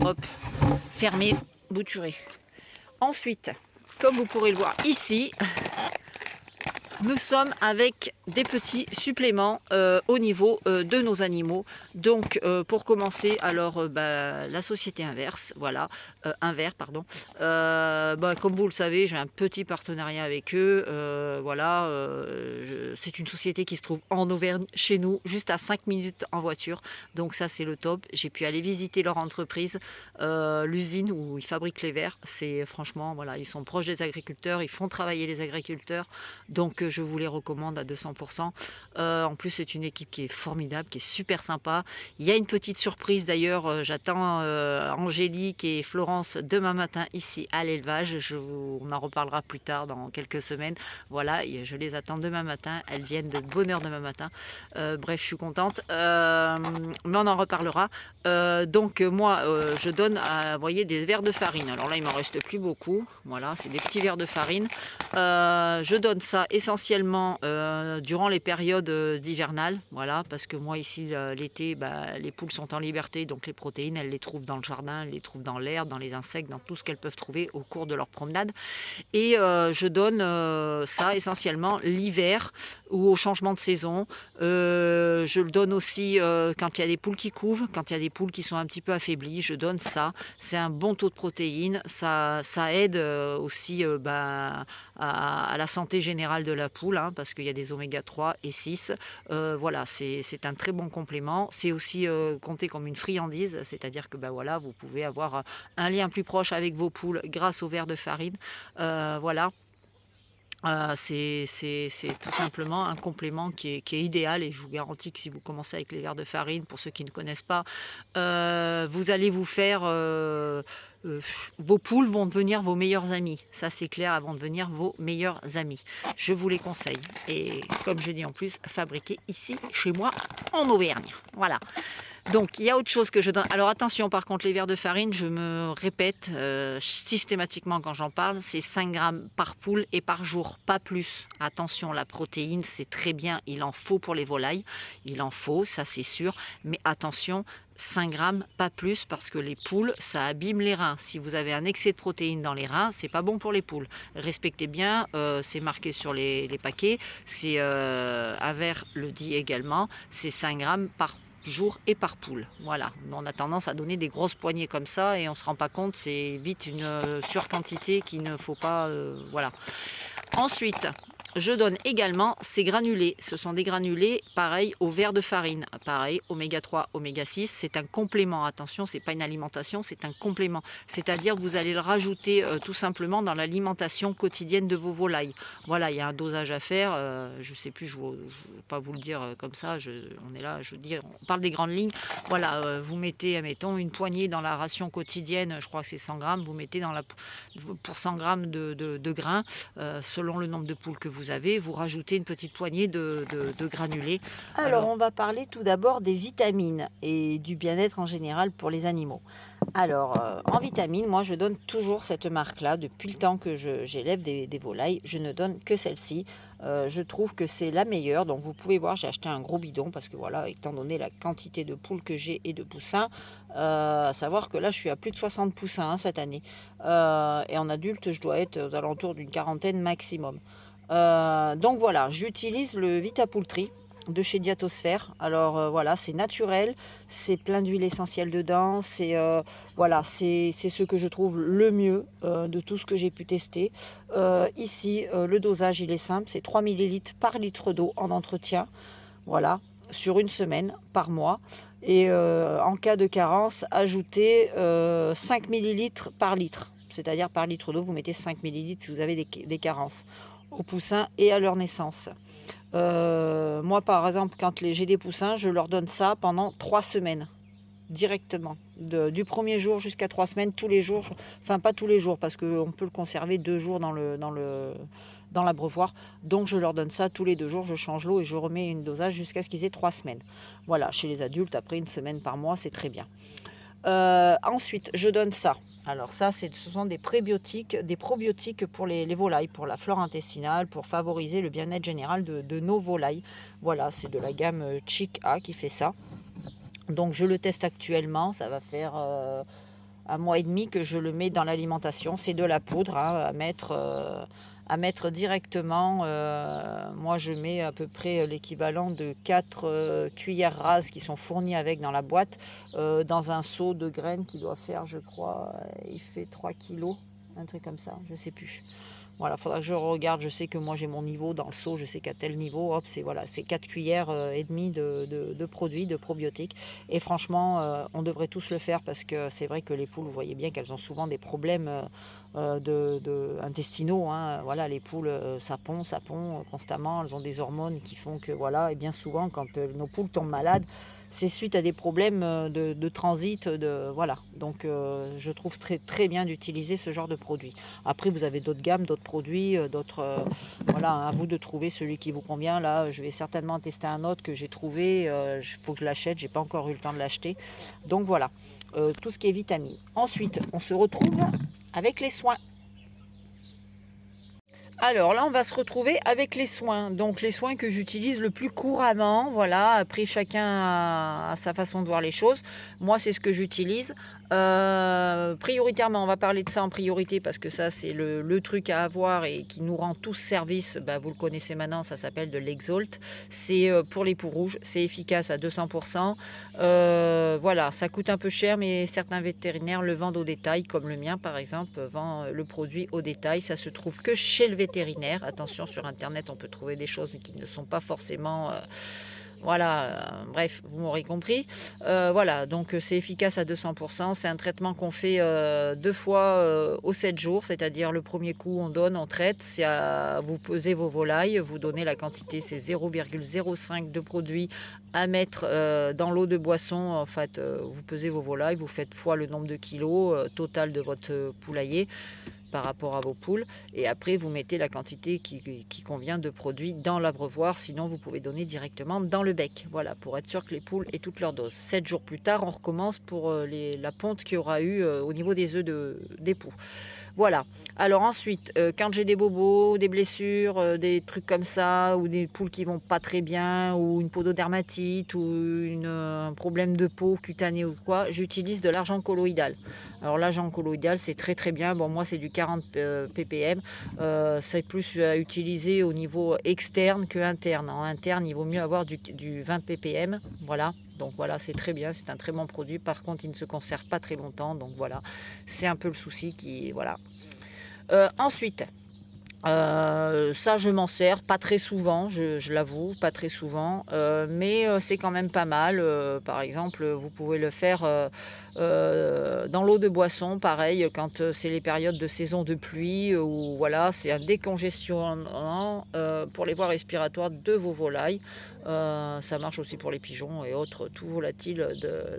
Hop, fermé, bouturé. Ensuite, comme vous pourrez le voir ici, nous sommes avec des petits suppléments au niveau de nos animaux. Donc pour commencer, alors la société Inverse, voilà, Invers, pardon. Comme vous le savez, j'ai un petit partenariat avec eux. Voilà, c'est une société qui se trouve en Auvergne, chez nous, juste à 5 minutes en voiture. Donc ça, c'est le top. J'ai pu aller visiter leur entreprise, l'usine où ils fabriquent les vers. C'est franchement, voilà, ils sont proches des agriculteurs, ils font travailler les agriculteurs. Donc je vous les recommande à 200%. En plus, c'est une équipe qui est formidable, qui est super sympa. Il y a une petite surprise d'ailleurs. J'attends Angélique et Florence demain matin ici à l'élevage. On en reparlera plus tard dans quelques semaines. Voilà, je les attends demain matin. Elles viennent de bonne heure demain matin. Bref, je suis contente. Mais on en reparlera. Donc moi, je donne, vous voyez, des verres de farine. Alors là, il m'en reste plus beaucoup. Voilà, c'est des petits verres de farine. Je donne ça essentiellement durant les périodes d'hivernales, voilà, parce que moi ici l'été, les poules sont en liberté, donc les protéines, elles les trouvent dans le jardin, elles les trouvent dans l'herbe, dans les insectes, dans tout ce qu'elles peuvent trouver au cours de leur promenade. Et je donne ça essentiellement l'hiver ou au changement de saison. Je le donne aussi quand il y a des poules qui couvent, quand il y a des poules qui sont un petit peu affaiblies, je donne ça. C'est un bon taux de protéines, ça aide aussi à la santé générale de la poule, hein, parce qu'il y a des oméga 3 et 6. Voilà, c'est un très bon complément. C'est aussi compté comme une friandise, c'est-à-dire que voilà, vous pouvez avoir un lien plus proche avec vos poules grâce au verre de farine. Voilà. C'est tout simplement un complément qui est idéal, et je vous garantis que si vous commencez avec les verres de farine, pour ceux qui ne connaissent pas, vous allez vous faire... vos poules vont devenir vos meilleurs amis. Ça, c'est clair, elles vont devenir vos meilleurs amis. Je vous les conseille. Et comme je dis en plus, fabriqué ici, chez moi, en Auvergne. Voilà. Donc, il y a autre chose que je donne. Alors, attention, par contre, les verres de farine, je me répète systématiquement quand j'en parle, c'est 5 grammes par poule et par jour, pas plus. Attention, la protéine, c'est très bien, il en faut pour les volailles. Il en faut, ça c'est sûr. Mais attention, 5 grammes, pas plus, parce que les poules, ça abîme les reins. Si vous avez un excès de protéines dans les reins, c'est pas bon pour les poules. Respectez bien, c'est marqué sur les paquets. C'est Invers le dit également, c'est 5 grammes par jour et par poule. Voilà, on a tendance à donner des grosses poignées comme ça et on se rend pas compte, c'est vite une surquantité qu'il ne faut pas, voilà. Ensuite, je donne également ces granulés. Ce sont des granulés, pareil, au verre de farine. Pareil, oméga 3, oméga 6. C'est un complément. Attention, c'est pas une alimentation, c'est un complément. C'est-à-dire que vous allez le rajouter tout simplement dans l'alimentation quotidienne de vos volailles. Voilà, il y a un dosage à faire. Je sais plus, je ne vais pas vous le dire comme ça. On est là, je veux dire, on parle des grandes lignes. Voilà, vous mettez, admettons, une poignée dans la ration quotidienne. Je crois que c'est 100 grammes. Vous mettez pour 100 grammes de grains, selon le nombre de poules que vous avez, vous rajoutez une petite poignée de granulés. Alors, on va parler tout d'abord des vitamines et du bien-être en général pour les animaux. Alors, en vitamines, moi je donne toujours cette marque-là. Depuis le temps que j'élève des volailles, je ne donne que celle-ci. Je trouve que c'est la meilleure. Donc vous pouvez voir, j'ai acheté un gros bidon parce que voilà, étant donné la quantité de poules que j'ai et de poussins, à savoir que là je suis à plus de 60 poussins, hein, cette année. Et en adulte, je dois être aux alentours d'une quarantaine maximum. Donc voilà, j'utilise le Vitapoultry de chez Diatosphère. Alors voilà, c'est naturel, c'est plein d'huile essentielle dedans, voilà, c'est ce que je trouve le mieux de tout ce que j'ai pu tester. Ici, le dosage, il est simple, c'est 3 millilitres par litre d'eau en entretien, voilà, sur une semaine par mois. Et en cas de carence, ajoutez 5 millilitres par litre. C'est-à-dire par litre d'eau, vous mettez 5 millilitres si vous avez des carences aux poussins et à leur naissance. Moi, par exemple, quand j'ai des poussins, je leur donne ça pendant 3 semaines, directement. Du premier jour jusqu'à 3 semaines, tous les jours. Enfin, pas tous les jours, parce qu'on peut le conserver 2 jours dans l'abreuvoir. Donc, je leur donne ça tous les 2 jours. Je change l'eau et je remets une dosage jusqu'à ce qu'ils aient 3 semaines. Voilà, chez les adultes, après une semaine par mois, c'est très bien. Ensuite, je donne ça. Alors ça, ce sont des prébiotiques, des probiotiques pour les volailles, pour la flore intestinale, pour favoriser le bien-être général de nos volailles. Voilà, c'est de la gamme Chick A qui fait ça. Donc je le teste actuellement, ça va faire 1 mois et demi que je le mets dans l'alimentation. C'est de la poudre, hein, à mettre directement. Moi, je mets à peu près l'équivalent de 4 cuillères rases qui sont fournies avec dans la boîte, dans un seau de graines qui doit faire, je crois, il fait 3 kilos, un truc comme ça, je ne sais plus. Voilà, il faudra que je regarde. Je sais que moi j'ai mon niveau dans le seau, je sais qu'à tel niveau, hop, c'est voilà, c'est 4 cuillères et demie de produits, de probiotiques. Et franchement, on devrait tous le faire parce que c'est vrai que les poules, vous voyez bien qu'elles ont souvent des problèmes intestinaux, hein. Voilà, les poules, ça pond constamment. Elles ont des hormones qui font que voilà, et bien souvent quand nos poules tombent malades, c'est suite à des problèmes de transit, voilà. Donc je trouve très très bien d'utiliser ce genre de produit. Après, vous avez d'autres gammes, d'autres produits, voilà, à vous de trouver celui qui vous convient. Là, je vais certainement tester un autre que j'ai trouvé. Il faut que je l'achète. J'ai pas encore eu le temps de l'acheter. Donc voilà, tout ce qui est vitamines. Ensuite, on se retrouve avec les soins. Alors là, on va se retrouver avec les soins. Donc les soins que j'utilise le plus couramment. Voilà, après chacun a sa façon de voir les choses. Moi, c'est ce que j'utilise. Prioritairement, on va parler de ça en priorité parce que ça, c'est le truc à avoir et qui nous rend tous service. Bah, vous le connaissez maintenant, ça s'appelle de l'Exalt. C'est pour les poux rouges. C'est efficace à 200%. Voilà, ça coûte un peu cher, mais certains vétérinaires le vendent au détail, comme le mien par exemple, vend le produit au détail. Ça se trouve que chez le vétérinaire. Attention, sur Internet, on peut trouver des choses qui ne sont pas forcément... voilà, bref, vous m'aurez compris. Voilà, donc c'est efficace à 200%. C'est un traitement qu'on fait 2 fois aux 7 jours, c'est-à-dire le premier coup, on traite. Vous pesez vos volailles, vous donnez la quantité, c'est 0,05 de produit à mettre dans l'eau de boisson. En fait, vous pesez vos volailles, vous faites fois le nombre de kilos total de votre poulailler par rapport à vos poules. Et après, vous mettez la quantité qui convient de produits dans l'abreuvoir. Sinon, vous pouvez donner directement dans le bec. Voilà, pour être sûr que les poules aient toutes leurs doses. 7 jours plus tard, on recommence pour la ponte qu'il y aura eu au niveau des œufs des poules. Voilà. Alors ensuite, quand j'ai des bobos, des blessures, des trucs comme ça, ou des poules qui vont pas très bien, ou une pododermatite, ou un problème de peau cutanée ou quoi, j'utilise de l'argent colloïdal. Alors l'argent colloïdal, c'est très très bien. Bon, moi, c'est du 40 ppm. C'est plus à utiliser au niveau externe que interne. En interne, il vaut mieux avoir du 20 ppm. Voilà. Donc voilà, c'est très bien, c'est un très bon produit. Par contre, il ne se conserve pas très longtemps. Donc voilà, c'est un peu le souci qui... Voilà. Ensuite, ça, je m'en sers pas très souvent, je l'avoue, pas très souvent, mais c'est quand même pas mal. Par exemple, vous pouvez le faire dans l'eau de boisson, pareil, quand c'est les périodes de saison de pluie, ou voilà, c'est un décongestionnant pour les voies respiratoires de vos volailles. Ça marche aussi pour les pigeons et autres tout volatiles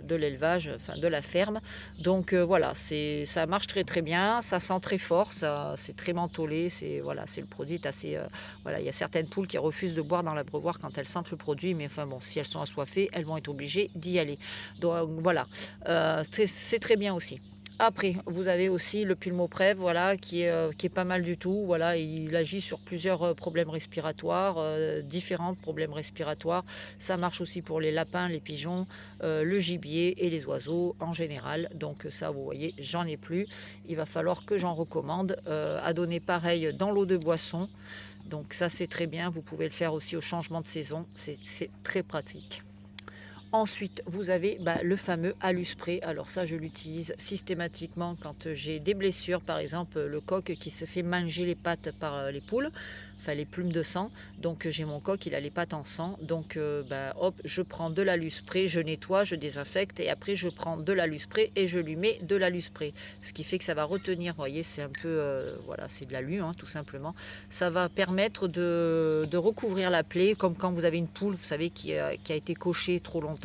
de l'élevage, enfin de la ferme. Donc voilà, ça marche très très bien, ça sent très fort, c'est très mentholé, voilà, le produit est assez... voilà, il y a certaines poules qui refusent de boire dans l'abreuvoir quand elles sentent le produit, mais enfin bon, si elles sont assoiffées, elles vont être obligées d'y aller. Donc voilà, c'est très bien aussi. Après, vous avez aussi le Pulmoprev, voilà, qui est pas mal du tout. Voilà, il agit sur plusieurs problèmes respiratoires, différents problèmes respiratoires. Ça marche aussi pour les lapins, les pigeons, le gibier et les oiseaux en général. Donc ça, vous voyez, j'en ai plus. Il va falloir que j'en recommande. À donner pareil dans l'eau de boisson. Donc ça, c'est très bien. Vous pouvez le faire aussi au changement de saison. C'est très pratique. Ensuite, vous avez le fameux Aluspray. Alors ça, je l'utilise systématiquement quand j'ai des blessures, par exemple le coq qui se fait manger les pattes par les poules, enfin les plumes de sang. Donc j'ai mon coq, il a les pattes en sang. Donc hop, je prends de l'Aluspray, je nettoie, je désinfecte et après je prends de l'Aluspray et je lui mets de l'Aluspray. Ce qui fait que ça va retenir, vous voyez, c'est un peu, voilà, c'est de l'alu, hein, tout simplement. Ça va permettre de recouvrir la plaie, comme quand vous avez une poule, vous savez, qui a été cochée trop longtemps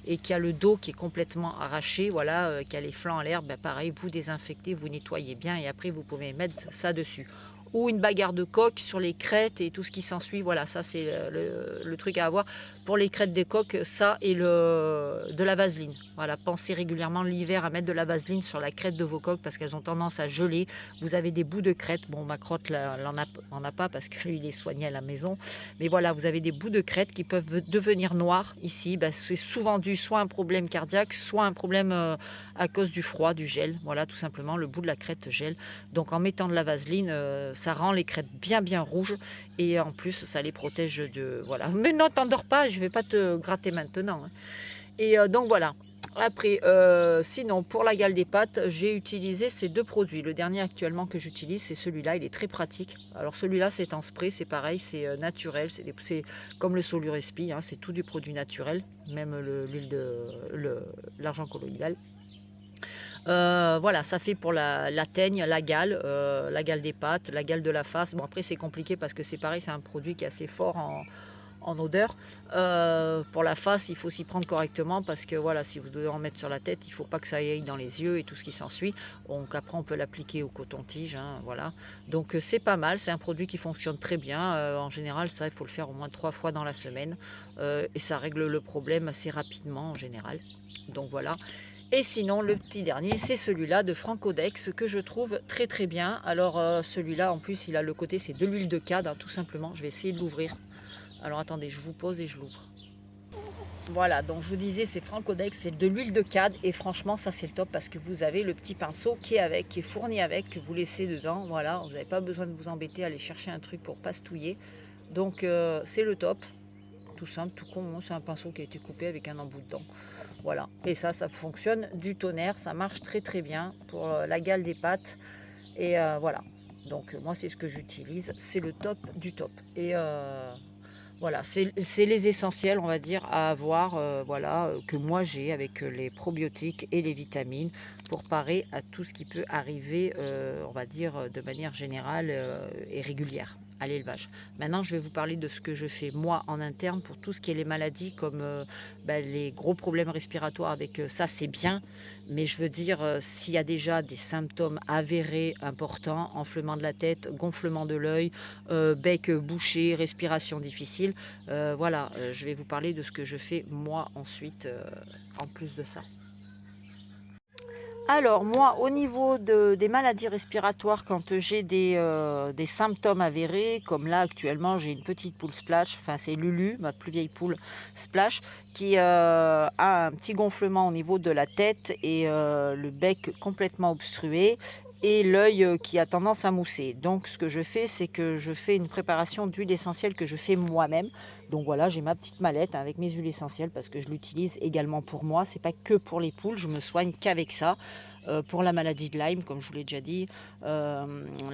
et qui a le dos qui est complètement arraché, voilà, qui a les flancs en l'air. Pareil, vous désinfectez, vous nettoyez bien et après vous pouvez mettre ça dessus. Ou une bagarre de coq sur les crêtes et tout ce qui s'ensuit. Voilà, ça c'est le truc à avoir pour les crêtes des coqs, ça et de la vaseline. Voilà, pensez régulièrement l'hiver à mettre de la vaseline sur la crête de vos coqs parce qu'elles ont tendance à geler. Vous avez des bouts de crête. Bon, ma crotte n'en a pas parce que lui il est soigné à la maison. Mais voilà, vous avez des bouts de crête qui peuvent devenir noirs ici. C'est souvent dû soit à un problème cardiaque, soit un problème à cause du froid, du gel. Voilà, tout simplement, le bout de la crête gèle. Donc en mettant de la vaseline, ça rend les crêtes bien rouges et en plus ça les protège de... Voilà. Mais non, t'endors pas, je vais pas te gratter maintenant. Hein. Et donc voilà. Après, sinon, pour la gale des pâtes, j'ai utilisé ces deux produits. Le dernier actuellement que j'utilise, c'est celui-là. Il est très pratique. Alors celui-là, c'est en spray, c'est pareil, c'est naturel. C'est comme le Solurespi, hein, c'est tout du produit naturel. Même l'huile de l'argent colloïdal. Voilà, ça fait pour la teigne, la gale des pâtes, la gale de la face. Bon, après, c'est compliqué parce que c'est pareil, c'est un produit qui est assez fort en odeur. Pour la face, il faut s'y prendre correctement parce que voilà, si vous devez en mettre sur la tête, il ne faut pas que ça aille dans les yeux et tout ce qui s'ensuit. Donc après, on peut l'appliquer au coton-tige, hein, voilà. Donc c'est pas mal, c'est un produit qui fonctionne très bien. En général, ça, il faut le faire au moins 3 fois dans la semaine et ça règle le problème assez rapidement en général. Donc voilà. Et sinon, le petit dernier, c'est celui-là de Francodex que je trouve très bien. Alors celui-là, en plus, il a le côté, c'est de l'huile de cad, hein, tout simplement. Je vais essayer de l'ouvrir. Alors attendez, je vous pose et je l'ouvre. Voilà, donc je vous disais, c'est Francodex, c'est de l'huile de cad. Et franchement, ça c'est le top parce que vous avez le petit pinceau qui est fourni avec, que vous laissez dedans. Voilà, vous n'avez pas besoin de vous embêter à aller chercher un truc pour pastouiller. Donc c'est le top. Tout simple, tout con, c'est un pinceau qui a été coupé avec un embout dedans. Voilà, et ça fonctionne du tonnerre, ça marche très bien pour la gale des pâtes. Et voilà, donc moi c'est ce que j'utilise, c'est le top du top. Et voilà, c'est les essentiels, on va dire, à avoir, voilà, que moi j'ai avec les probiotiques et les vitamines pour parer à tout ce qui peut arriver, on va dire, de manière générale et régulière à l'élevage. Maintenant, je vais vous parler de ce que je fais moi en interne pour tout ce qui est les maladies comme les gros problèmes respiratoires avec ça, c'est bien. Mais je veux dire, s'il y a déjà des symptômes avérés importants, enflement de la tête, gonflement de l'œil, bec bouché, respiration difficile, voilà, je vais vous parler de ce que je fais moi ensuite en plus de ça. Alors moi, au niveau des maladies respiratoires, quand j'ai des symptômes avérés, comme là actuellement j'ai une petite poule Splash, enfin c'est Lulu, ma plus vieille poule Splash, qui a un petit gonflement au niveau de la tête et le bec complètement obstrué et l'œil qui a tendance à mousser. Donc ce que je fais, c'est que je fais une préparation d'huile essentielle que je fais moi-même. Donc voilà, j'ai ma petite mallette avec mes huiles essentielles parce que je l'utilise également pour moi. C'est pas que pour les poules, je me soigne qu'avec ça. Pour la maladie de Lyme, comme je vous l'ai déjà dit, la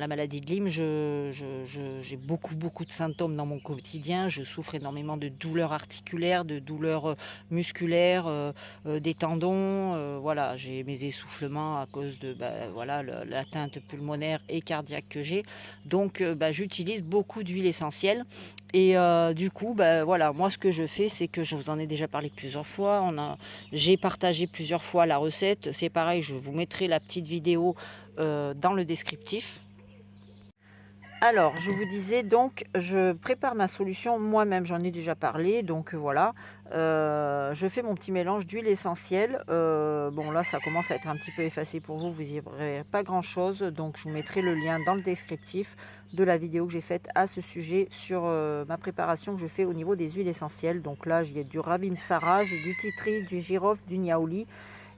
maladie de Lyme, j'ai beaucoup de symptômes dans mon quotidien. Je souffre énormément de douleurs articulaires, de douleurs musculaires, des tendons. Voilà, j'ai mes essoufflements à cause de voilà, l'atteinte pulmonaire et cardiaque que j'ai. Donc j'utilise beaucoup d'huile essentielle. Et du coup, voilà, moi ce que je fais, c'est que je vous en ai déjà parlé plusieurs fois. J'ai partagé plusieurs fois la recette. C'est pareil, je vous mettrai la petite vidéo dans le descriptif. Alors, je vous disais donc, je prépare ma solution moi-même, j'en ai déjà parlé, donc voilà. Je fais mon petit mélange d'huile essentielle. Bon là, ça commence à être un petit peu effacé pour vous, vous n'y verrez pas grand-chose, donc je vous mettrai le lien dans le descriptif de la vidéo que j'ai faite à ce sujet sur ma préparation que je fais au niveau des huiles essentielles. Donc là, j'ai du Ravinsara, j'ai du tea tree, du girofle, du niaouli.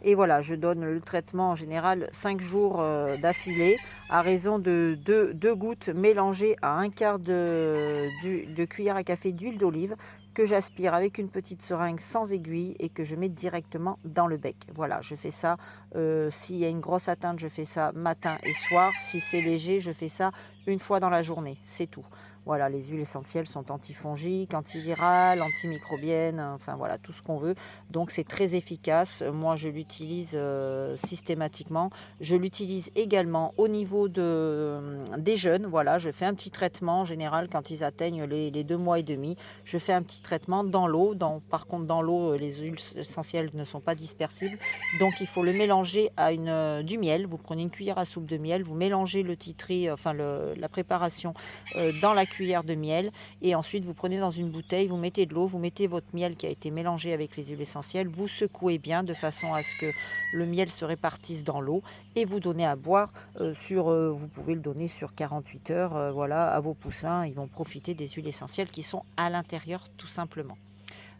Et voilà, je donne le traitement en général 5 jours d'affilée à raison de 2 gouttes mélangées à un quart de cuillère à café d'huile d'olive que j'aspire avec une petite seringue sans aiguille et que je mets directement dans le bec. Voilà, je fais ça. S'il y a une grosse atteinte, je fais ça matin et soir. Si c'est léger, je fais ça une fois dans la journée. C'est tout. Voilà, les huiles essentielles sont antifongiques, antivirales, antimicrobiennes, enfin voilà, tout ce qu'on veut. Donc c'est très efficace. Moi, je l'utilise systématiquement. Je l'utilise également au niveau des jeunes. Voilà, je fais un petit traitement en général quand ils atteignent les 2 mois et demi. Je fais un petit traitement dans l'eau. Par contre, dans l'eau, les huiles essentielles ne sont pas dispersibles. Donc il faut le mélanger à du miel. Vous prenez une cuillère à soupe de miel, vous mélangez le tea tree, enfin la préparation dans la cuillère de miel, et ensuite vous prenez dans une bouteille, vous mettez de l'eau, vous mettez votre miel qui a été mélangé avec les huiles essentielles, vous secouez bien de façon à ce que le miel se répartisse dans l'eau et vous donnez à boire vous pouvez le donner sur 48 heures, voilà, à vos poussins, ils vont profiter des huiles essentielles qui sont à l'intérieur tout simplement.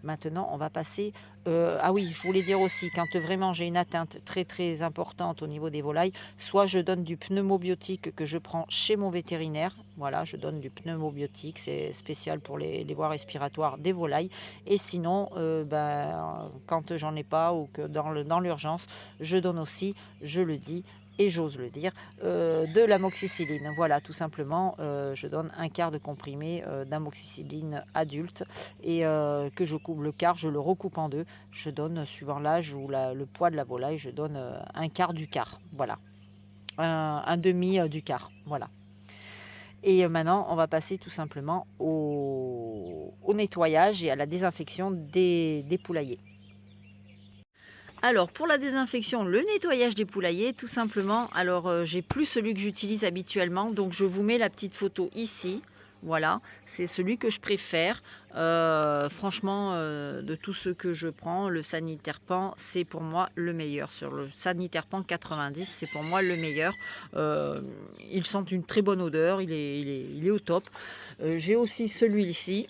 Maintenant, on va passer... ah oui, je voulais dire aussi, quand vraiment j'ai une atteinte très très importante au niveau des volailles, soit je donne du pneumobiotique que je prends chez mon vétérinaire. Voilà, je donne du pneumobiotique, c'est spécial pour les voies respiratoires des volailles. Et sinon, quand j'en ai pas ou que dans l'urgence, je donne aussi, je le dis, et j'ose le dire, de l'amoxicilline. Voilà, tout simplement, je donne un quart de comprimé d'amoxicilline adulte et que je coupe le quart, je le recoupe en deux. Je donne, suivant l'âge ou le poids de la volaille, je donne un quart du quart. Voilà, un demi du quart. Voilà. Et maintenant, on va passer tout simplement au nettoyage et à la désinfection des poulaillers. Alors pour la désinfection, le nettoyage des poulaillers, tout simplement, alors j'ai plus celui que j'utilise habituellement, donc je vous mets la petite photo ici. Voilà, c'est celui que je préfère. Franchement, de tous ceux que je prends, le Sanitaire Pan, c'est pour moi le meilleur. Sur le Sanitaire Pan 90, c'est pour moi le meilleur. Il sent une très bonne odeur, il est au top. J'ai aussi celui-ci.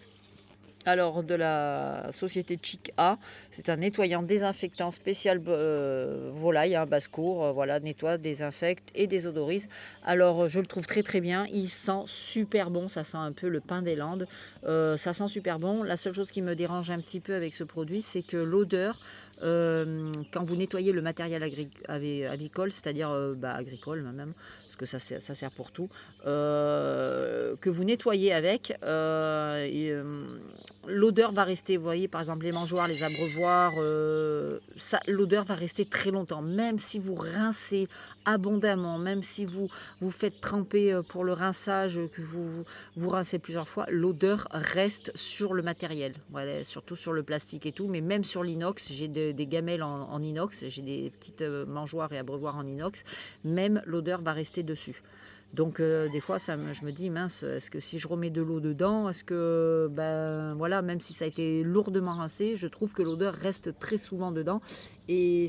Alors de la société Chic A, c'est un nettoyant désinfectant spécial volaille, basse-cour, voilà, nettoie, désinfecte et désodorise. Alors je le trouve très très bien, il sent super bon, ça sent un peu le pain des Landes, ça sent super bon. La seule chose qui me dérange un petit peu avec ce produit, c'est que l'odeur, quand vous nettoyez le matériel avicole, c'est-à-dire agricole même, parce que ça sert pour tout, que vous nettoyez avec, l'odeur va rester, vous voyez, par exemple les mangeoires, les abreuvoirs, l'odeur va rester très longtemps, même si vous rincez abondamment, même si vous faites tremper pour le rinçage, que vous rincez plusieurs fois, l'odeur reste sur le matériel, voilà, surtout sur le plastique et tout, mais même sur l'inox, j'ai des gamelles en inox, j'ai des petites mangeoires et abreuvoirs en inox, même l'odeur va rester dessus. Donc des fois, je me dis, mince, est-ce que si je remets de l'eau dedans, est-ce que, voilà, même si ça a été lourdement rincé, je trouve que l'odeur reste très souvent dedans et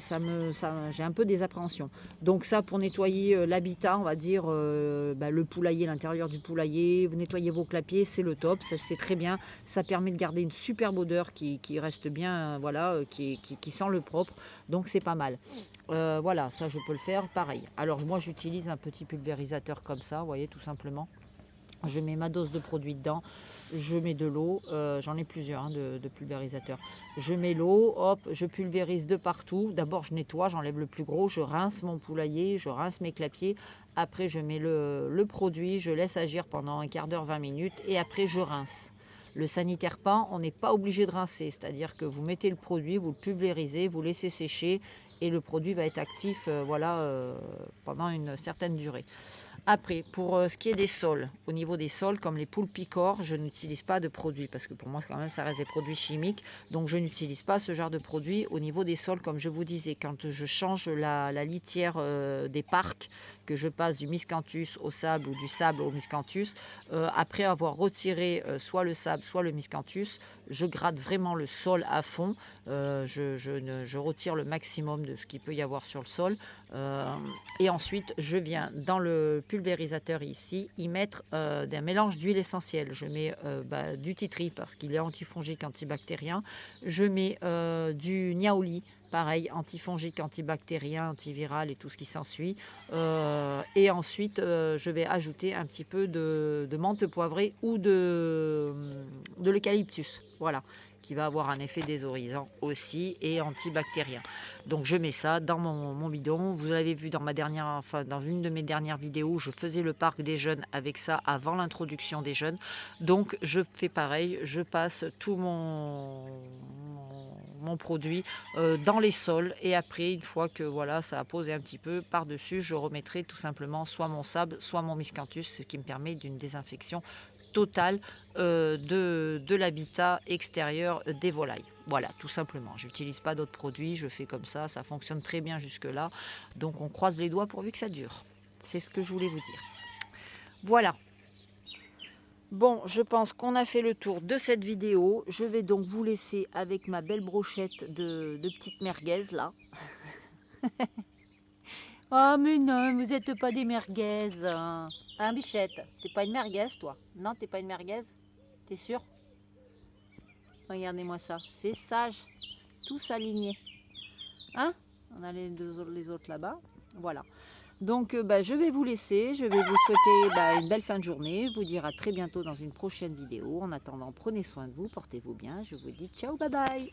j'ai un peu des appréhensions. Donc ça, pour nettoyer l'habitat, on va dire, le poulailler, l'intérieur du poulailler, vous nettoyez vos clapiers, c'est le top, c'est très bien. Ça permet de garder une superbe odeur qui reste bien, voilà, qui sent le propre, donc c'est pas mal. Voilà, ça je peux le faire pareil. Alors moi j'utilise un petit pulvérisateur comme ça, vous voyez, tout simplement. Je mets ma dose de produit dedans, je mets de l'eau, j'en ai plusieurs de pulvérisateurs. Je mets l'eau, hop, je pulvérise de partout. D'abord je nettoie, j'enlève le plus gros, je rince mon poulailler, je rince mes clapiers. Après je mets le produit, je laisse agir pendant un quart d'heure, 20 minutes et après je rince. Le Sanitaire Pan, on n'est pas obligé de rincer, c'est-à-dire que vous mettez le produit, vous le pulvérisez, vous laissez sécher et le produit va être actif voilà, pendant une certaine durée. Après, pour ce qui est des sols, au niveau des sols, comme les poules picorent, je n'utilise pas de produits parce que pour moi, quand même, ça reste des produits chimiques. Donc, je n'utilise pas ce genre de produits au niveau des sols. Comme je vous disais, quand je change la litière des parcs, que je passe du miscanthus au sable ou du sable au miscanthus, après avoir retiré soit le sable, soit le miscanthus, je gratte vraiment le sol à fond. Je retire le maximum de ce qu'il peut y avoir sur le sol. Et ensuite, je viens dans le pulvérisateur ici y mettre un mélange d'huile essentielle. Je mets du tea tree parce qu'il est antifongique, antibactérien. Je mets du niaouli, pareil, antifongique, antibactérien, antiviral et tout ce qui s'ensuit. Et ensuite, je vais ajouter un petit peu de menthe poivrée ou de l'eucalyptus. Voilà, qui va avoir un effet désodorisant aussi et antibactérien. Donc je mets ça dans mon bidon. Vous l'avez vu dans dans une de mes dernières vidéos, je faisais le parc des jeunes avec ça avant l'introduction des jeunes. Donc je fais pareil, je passe tout mon produit dans les sols et après, une fois que voilà, ça a posé un petit peu par-dessus, je remettrai tout simplement soit mon sable, soit mon miscanthus, ce qui me permet d'une désinfection totale de l'habitat extérieur des volailles. Voilà, tout simplement. Je n'utilise pas d'autres produits, je fais comme ça fonctionne très bien jusque-là. Donc on croise les doigts pourvu que ça dure. C'est ce que je voulais vous dire. Voilà. Bon, je pense qu'on a fait le tour de cette vidéo. Je vais donc vous laisser avec ma belle brochette de petites merguez là. Oh mais non, vous n'êtes pas des merguez. Hein, Bichette, t'es pas une merguez toi? Non, t'es pas une merguez? T'es sûr? Regardez-moi ça, c'est sage, tous alignés. Hein? On a les autres là-bas. Voilà. Donc je vais vous laisser, je vais vous souhaiter une belle fin de journée, vous dire à très bientôt dans une prochaine vidéo. En attendant, prenez soin de vous, portez-vous bien, je vous dis ciao, bye bye.